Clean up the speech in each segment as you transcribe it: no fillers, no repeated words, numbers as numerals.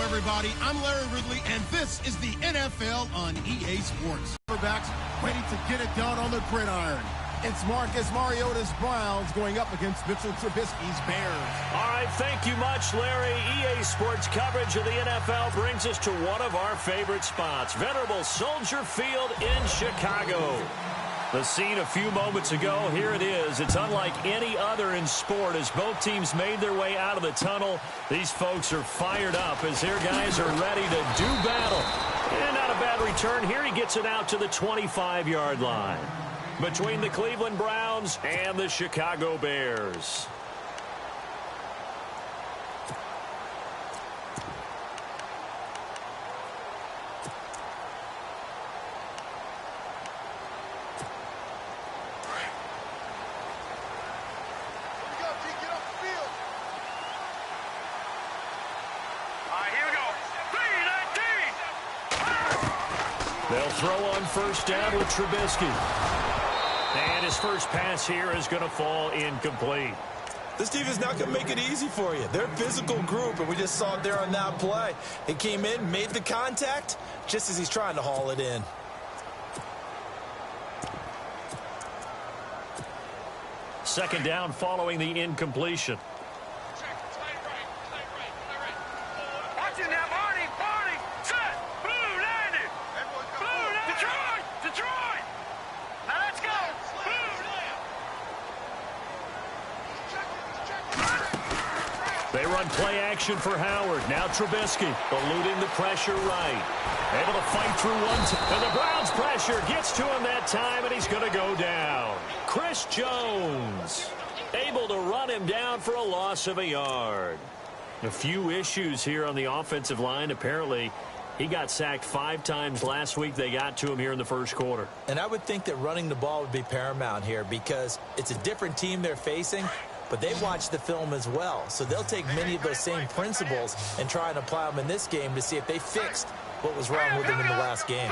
everybody. I'm Larry Ridley, and this is the NFL on EA Sports. Quarterbacks ready to get it done on the gridiron. It's Marcus Mariota's Browns going up against Mitchell Trubisky's Bears. All right, thank you much, Larry. EA Sports coverage of the NFL brings us to one of our favorite spots, venerable Soldier Field in Chicago. The scene a few moments ago, here it is. It's unlike any other in sport as both teams made their way out of the tunnel. These folks are fired up as their guys are ready to do battle. And not a bad return here. He gets it out to the 25-yard line. Between the Cleveland Browns and the Chicago Bears. They'll throw on first down with Trubisky. And his first pass here is going to fall incomplete. This team is not going to make it easy for you. They're a physical group, and we just saw it there on that play. He came in, made the contact, just as he's trying to haul it in. Second down following the incompletion. They run play action for Howard. Now Trubisky eluding the pressure right. Able to fight through one. And the Browns pressure gets to him that time, and he's going to go down. Chris Jones able to run him down for a loss of a yard. A few issues here on the offensive line. Apparently, he got sacked 5 times last week. They got to him here in the first quarter. And I would think that running the ball would be paramount here because it's a different team they're facing. But they watch the film as well, so they'll take many of those same principles and try and apply them in this game to see if they fixed what was wrong with them in the last game.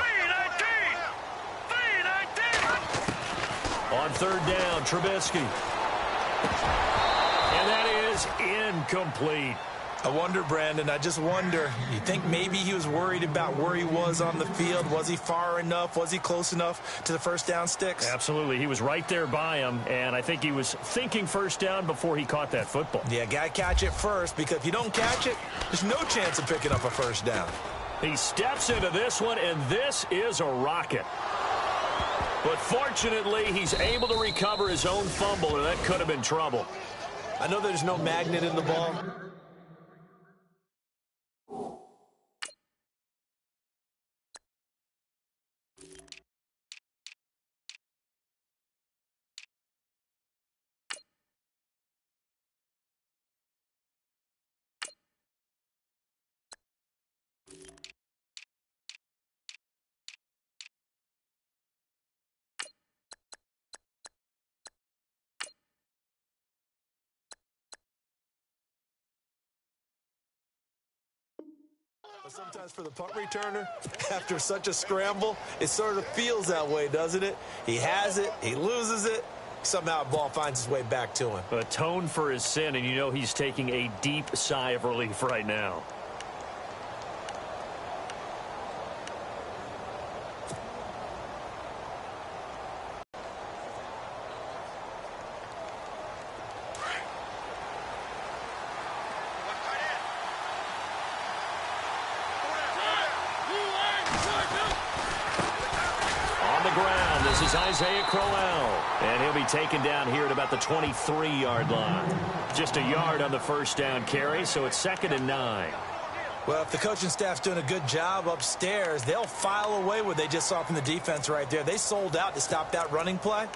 On third down, Trubisky. And that is incomplete. I wonder, Brandon, I just wonder, you think maybe he was worried about where he was on the field? Was he far enough? Was he close enough to the first down sticks? Absolutely. He was right there by him, and I think he was thinking first down before he caught that football. Yeah, got to catch it first, because if you don't catch it, there's no chance of picking up a first down. He steps into this one, and this is a rocket. But fortunately, he's able to recover his own fumble, or that could have been trouble. I know there's no magnet in the ball. But sometimes for the punt returner, after such a scramble, it sort of feels that way, doesn't it? He has it, he loses it, somehow the ball finds its way back to him. Atone for his sin, and you know he's taking a deep sigh of relief right now. This is Isaiah Crowell, and he'll be taken down here at about the 23-yard line. Just a yard on the first down carry, so it's 2nd and 9. Well, if the coaching staff's doing a good job upstairs, they'll file away what they just saw from the defense right there. They sold out to stop that running play.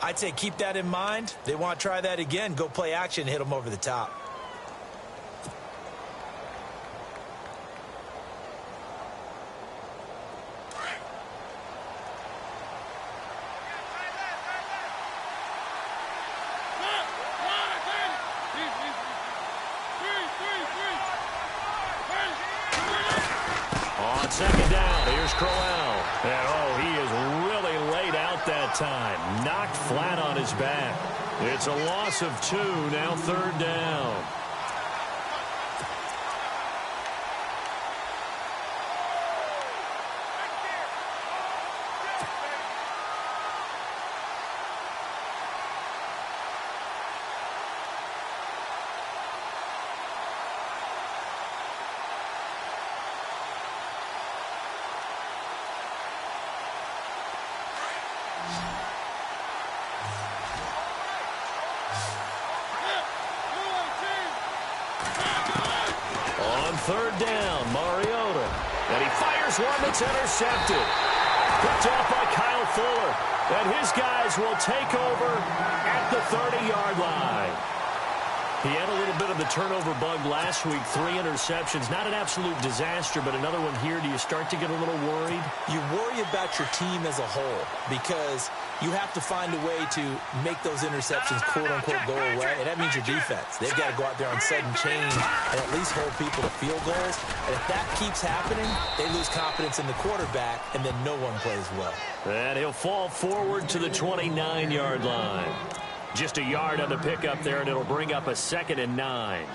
I'd say keep that in mind. They want to try that again, go play action, hit them over the top. Second down, here's Crowell. And, oh, he is really laid out that time. Knocked flat on his back. It's a loss of 2, now 3rd down. third down, Mariota. And he fires one that's intercepted. Picked off by Kyle Fuller. And his guys will take over at the 30-yard line. He had a little bit of the turnover bug last week, 3 interceptions. Not an absolute disaster, but another one here. Do you start to get a little worried? You worry about your team as a whole because you have to find a way to make those interceptions, quote-unquote, go away, and that means your defense. They've got to go out there on sudden change and at least hold people to field goals. And if that keeps happening, they lose confidence in the quarterback, and then no one plays well. And he'll fall forward to the 29-yard line. Just a yard on the pickup there, and it'll bring up a 2nd and 9.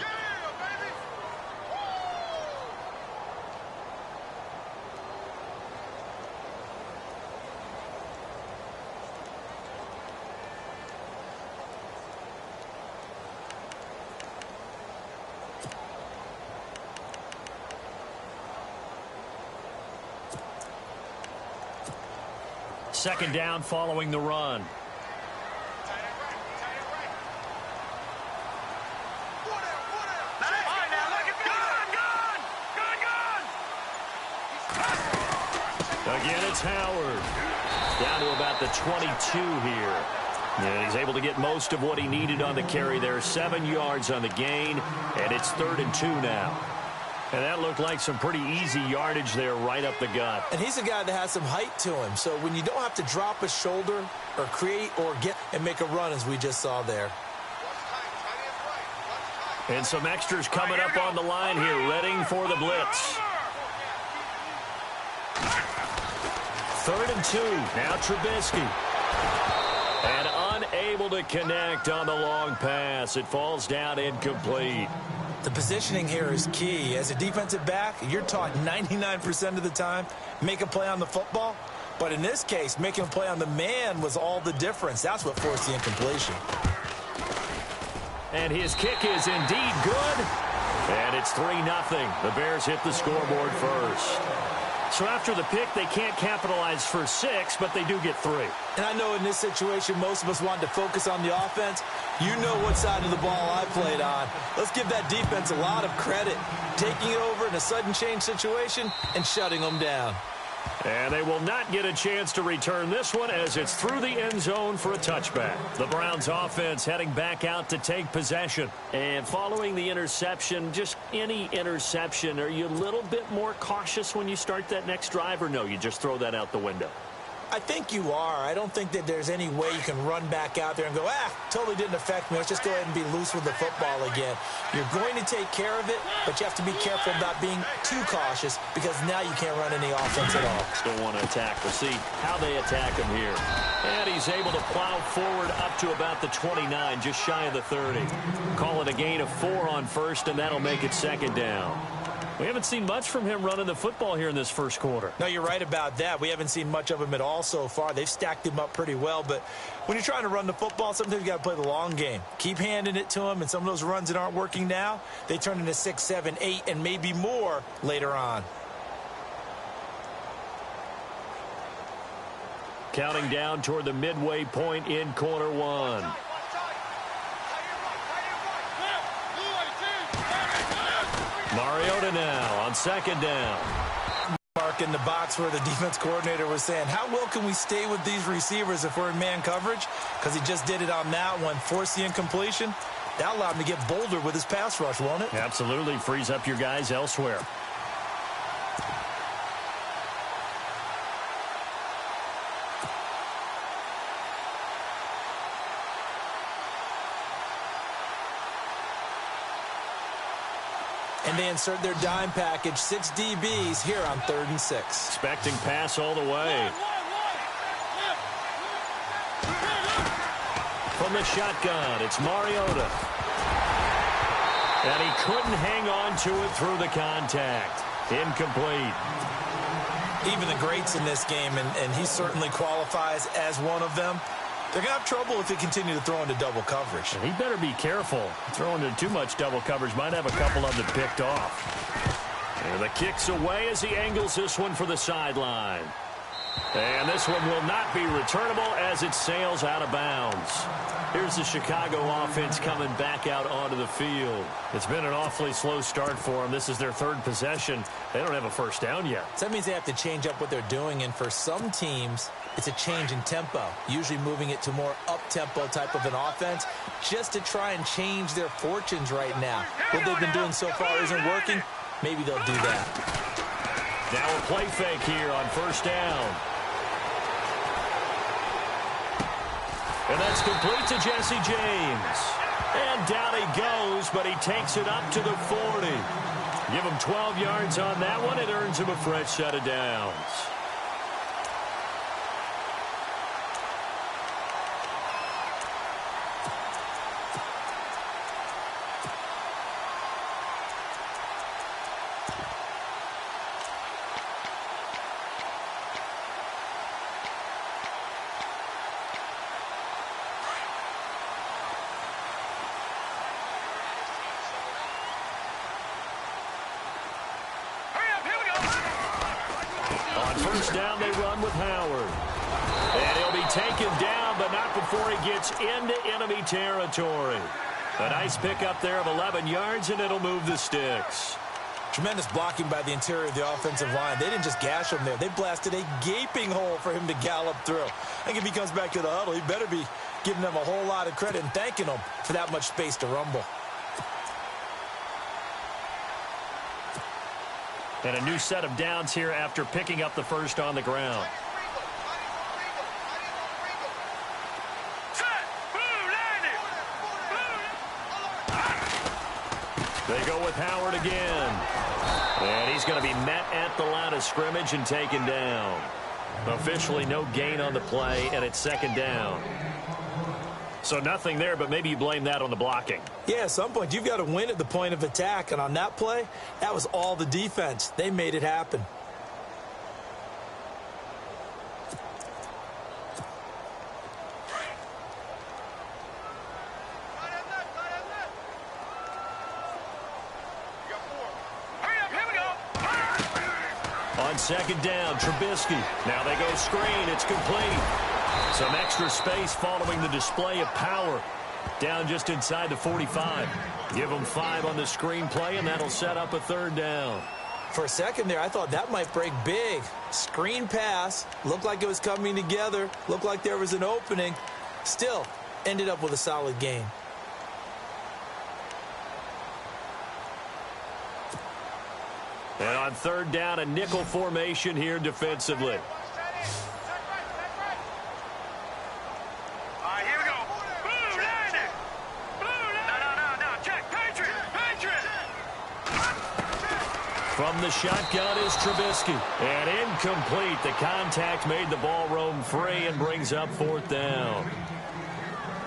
Second down following the run. Again, it's Howard. Down to about the 22 here. And he's able to get most of what he needed on the carry there. 7 yards on the gain, and it's 3rd and 2 now. And that looked like some pretty easy yardage there right up the gut. And he's a guy that has some height to him. So when you don't have to drop a shoulder or create or get and make a run, as we just saw there. And some extras coming up on the line here, readying for the blitz. 3rd and 2. Now Trubisky. And unable to connect on the long pass. It falls down incomplete. The positioning here is key. As a defensive back, you're taught 99% of the time, make a play on the football. But in this case, making a play on the man was all the difference. That's what forced the incompletion. And his kick is indeed good. And it's 3-0. The Bears hit the scoreboard first. So after the pick, they can't capitalize for 6, but they do get 3. And I know in this situation, most of us wanted to focus on the offense. You know what side of the ball I played on. Let's give that defense a lot of credit. Taking it over in a sudden change situation and shutting them down. And they will not get a chance to return this one as it's through the end zone for a touchback. The Browns offense heading back out to take possession. And following the interception, just any interception, are you a little bit more cautious when you start that next drive, or no, you just throw that out the window? I think you are. I don't think that there's any way you can run back out there and go, totally didn't affect me. Let's just go ahead and be loose with the football again. You're going to take care of it, but you have to be careful about being too cautious because now you can't run any offense at all. Still want to attack. We'll see how they attack him here. And he's able to plow forward up to about the 29, just shy of the 30. Call it a gain of 4 on first, and that'll make it 2nd down. We haven't seen much from him running the football here in this first quarter. No, you're right about that. We haven't seen much of him at all so far. They've stacked him up pretty well, but when you're trying to run the football, sometimes you got to play the long game. Keep handing it to him, and some of those runs that aren't working now, they turn into 6, 7, 8, and maybe more later on. Counting down toward the midway point in quarter 1. Mariota now on 2nd down. Mark in the box where the defense coordinator was saying, how well can we stay with these receivers if we're in man coverage? Because he just did it on that one, forced the incompletion. That allowed him to get bolder with his pass rush, won't it? Absolutely. Frees up your guys elsewhere. And they insert their dime package, 6 DBs here on 3rd and 6. Expecting pass all the way. From the shotgun, it's Mariota. And he couldn't hang on to it through the contact. Incomplete. Even the greats in this game, and he certainly qualifies as one of them, they're going to have trouble if they continue to throw into double coverage. And he better be careful. Throwing into too much double coverage might have a couple of them picked off. And the kick's away as he angles this one for the sideline. And this one will not be returnable as it sails out of bounds. Here's the Chicago offense coming back out onto the field. It's been an awfully slow start for them. This is their third possession. They don't have a first down yet. So that means they have to change up what they're doing, and for some teams, it's a change in tempo, usually moving it to more up-tempo type of an offense just to try and change their fortunes right now. What they've been doing so far isn't working. Maybe they'll do that. Now a play fake here on first down. And that's complete to Jesse James. And down he goes, but he takes it up to the 40. Give him 12 yards on that one. It earns him a fresh set of downs. First down, they run with Howard. And he'll be taken down, but not before he gets into enemy territory. A nice pickup there of 11 yards, and it'll move the sticks. Tremendous blocking by the interior of the offensive line. They didn't just gash him there. They blasted a gaping hole for him to gallop through. I think if he comes back to the huddle, he better be giving them a whole lot of credit and thanking them for that much space to rumble. And a new set of downs here after picking up the first on the ground. They go with Howard again. And he's going to be met at the line of scrimmage and taken down. Officially no gain on the play, and it's second down. So nothing there, but maybe you blame that on the blocking. Yeah, at some point, you've got to win at the point of attack. And on that play, that was all the defense. They made it happen. On second down, Trubisky. Now they go screen. It's complete. Some extra space following the display of power. Down just inside the 45. Give them 5 on the screen play, and that'll set up a third down. For a second there, I thought that might break big. Screen pass. Looked like it was coming together. Looked like there was an opening. Still, ended up with a solid gain. And on third down, a nickel formation here defensively. From the shotgun is Trubisky. And incomplete. The contact made the ball roam free and brings up fourth down.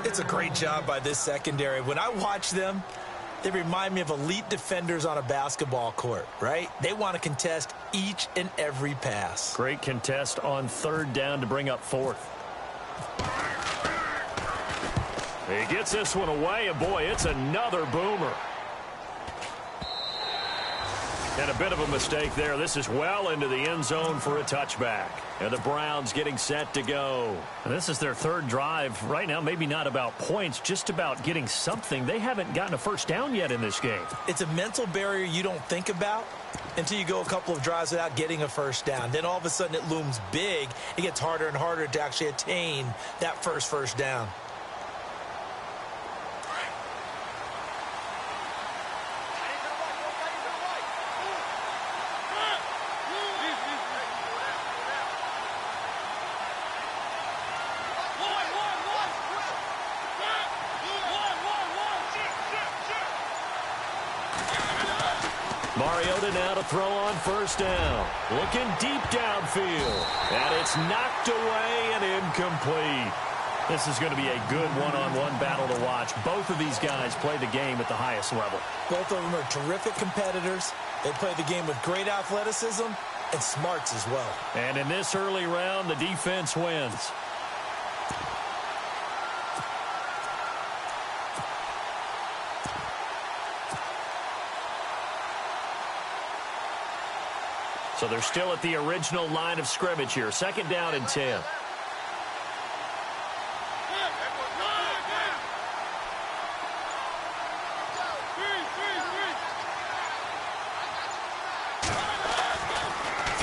It's a great job by this secondary. When I watch them, they remind me of elite defenders on a basketball court, right? They want to contest each and every pass. Great contest on third down to bring up fourth. He gets this one away, and boy, it's another boomer. And a bit of a mistake there. This is well into the end zone for a touchback. And the Browns getting set to go. And this is their third drive. Right now, maybe not about points, just about getting something. They haven't gotten a first down yet in this game. It's a mental barrier you don't think about until you go a couple of drives without getting a first down. Then all of a sudden it looms big. It gets harder and harder to actually attain that first down. Mariota now to throw on first down. Looking deep downfield. And it's knocked away and incomplete. This is going to be a good one-on-one battle to watch. Both of these guys play the game at the highest level. Both of them are terrific competitors. They play the game with great athleticism and smarts as well. And in this early round, the defense wins. So they're still at the original line of scrimmage here. Second down and 10.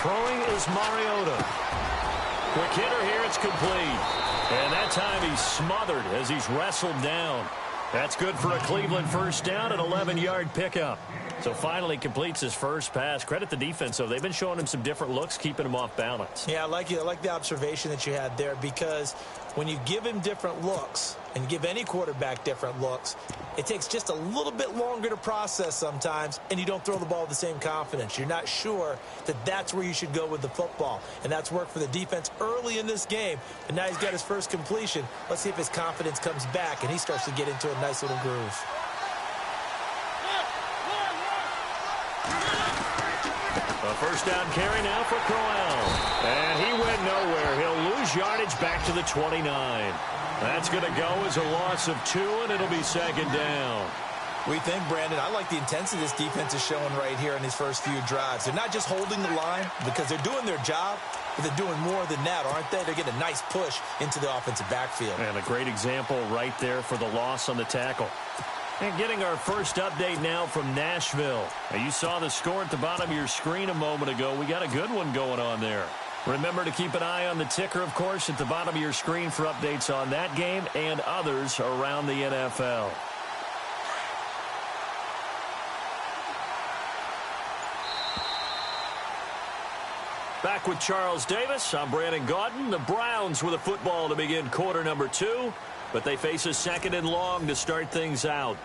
Throwing is Mariota. Quick hitter here. It's complete. And that time he's smothered as he's wrestled down. That's good for a Cleveland first down, an 11-yard pickup. So finally completes his first pass. Credit the defense, though. They've been showing him some different looks, keeping him off balance. Yeah, I like the observation that you had there, because when you give him different looks and give any quarterback different looks, it takes just a little bit longer to process sometimes, and you don't throw the ball with the same confidence. You're not sure that that's where you should go with the football, and that's worked for the defense early in this game. And now he's got his first completion. Let's see if his confidence comes back and he starts to get into a nice little groove. A first down carry now for Crowell. And he went nowhere. He'll lose yardage back to the 29. That's going to go as a loss of 2, and it'll be second down. We think, Brandon, I like the intensity this defense is showing right here in these first few drives. They're not just holding the line because they're doing their job, but they're doing more than that, aren't they? They're getting a nice push into the offensive backfield. And a great example right there for the loss on the tackle. And getting our first update now from Nashville. Now, you saw the score at the bottom of your screen a moment ago. We got a good one going on there. Remember to keep an eye on the ticker, of course, at the bottom of your screen for updates on that game and others around the NFL. Back with Charles Davis. I'm Brandon Gaudin. The Browns with a football to begin quarter number 2, but they face a second and long to start things out.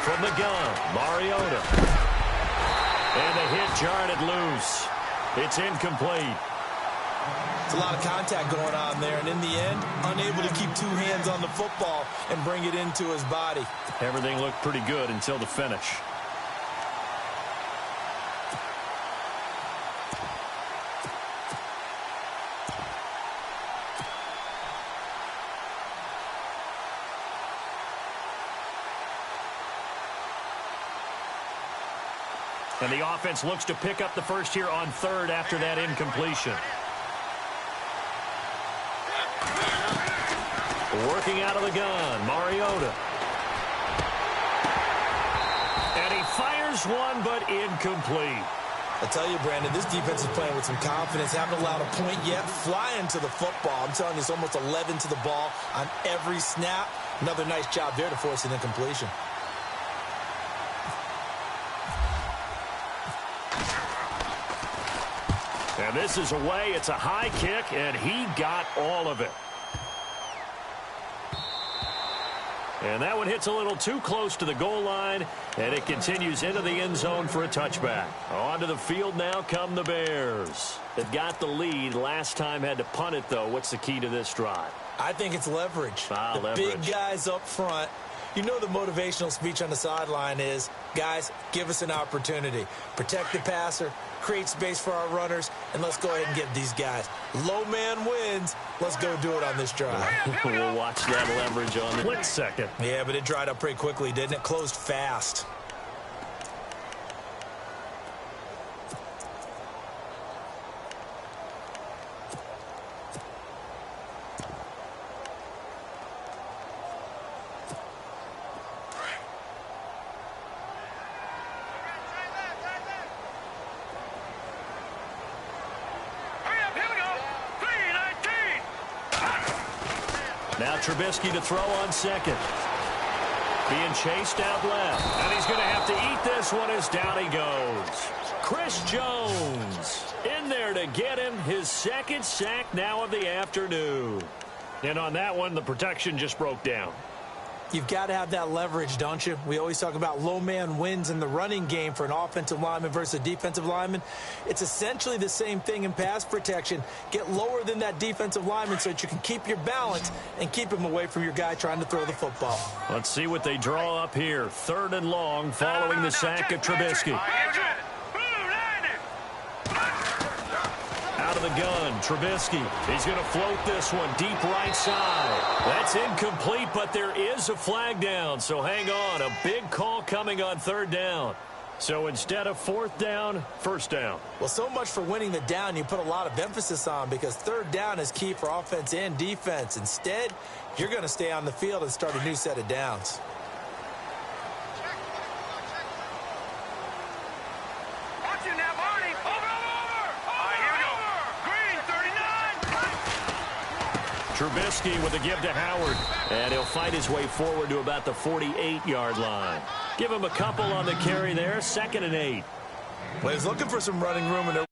From the gun, Mariota. And the hit jarred it loose. It's incomplete. It's a lot of contact going on there, and in the end, unable to keep 2 hands on the football and bring it into his body. Everything looked pretty good until the finish. And the offense looks to pick up the first here on 3rd after that incompletion. Working out of the gun, Mariota. And he fires one, but incomplete. I tell you, Brandon, this defense is playing with some confidence. Haven't allowed a point yet. Flying to the football. I'm telling you, it's almost 11 to the ball on every snap. Another nice job there to force an incompletion. And this is away. It's a high kick, and he got all of it. And that one hits a little too close to the goal line, and it continues into the end zone for a touchback. Onto the field now come the Bears. They've got the lead. Last time had to punt it, though. What's the key to this drive? I think it's leverage. The leverage. Big guys up front. You know the motivational speech on the sideline is, guys, give us an opportunity. Protect the passer, create space for our runners, and let's go ahead and get these guys. Low man wins. Let's go do it on this drive. We'll watch that leverage on the split second. Yeah, but it dried up pretty quickly, didn't it? Closed fast. Now Trubisky to throw on second. Being chased out left. And he's going to have to eat this one as down he goes. Chris Jones in there to get him his second sack now of the afternoon. And on that one, the protection just broke down. You've got to have that leverage, don't you? We always talk about low man wins in the running game for an offensive lineman versus a defensive lineman. It's essentially the same thing in pass protection. Get lower than that defensive lineman so that you can keep your balance and keep him away from your guy trying to throw the football. Let's see what they draw up here. 3rd and long following the sack of Trubisky. Out of the gun. Trubisky, he's going to float this one deep right side. That's incomplete, but there is a flag down, so hang on. A big call coming on third down. So instead of fourth down, first down. Well, so much for winning the down you put a lot of emphasis on, because third down is key for offense and defense. Instead, you're going to stay on the field and start a new set of downs. Trubisky with a give to Howard, and he'll fight his way forward to about the 48-yard line. Give him a couple on the carry there, 2nd and 8. Well, he's looking for some running room, and